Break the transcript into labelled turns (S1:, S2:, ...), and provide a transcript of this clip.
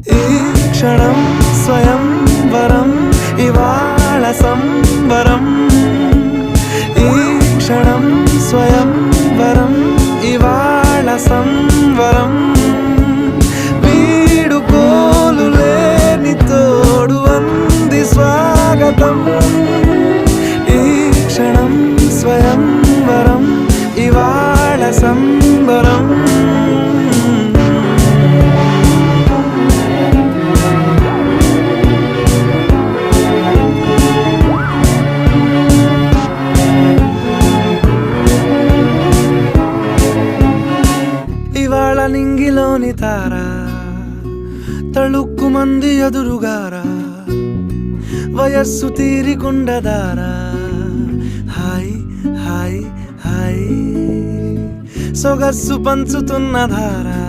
S1: ఈ క్షణం స్వయం వరం ఇవాళ సంబరం ఈ క్షణం స్వయం వరం ఇవాళ సంవరం వీడుకోలు లేని తోడు అంది స్వాగతం ఈ క్షణం స్వయం వరం ఇవాళ సంబరం ఇవాళ నింగిలోని తార తళుక్కు మంది ఎదురుగారా వయస్సు తీరికుండదారా హాయ్ హాయ్ హాయ్ సొగస్సు పంచుతున్న ధారా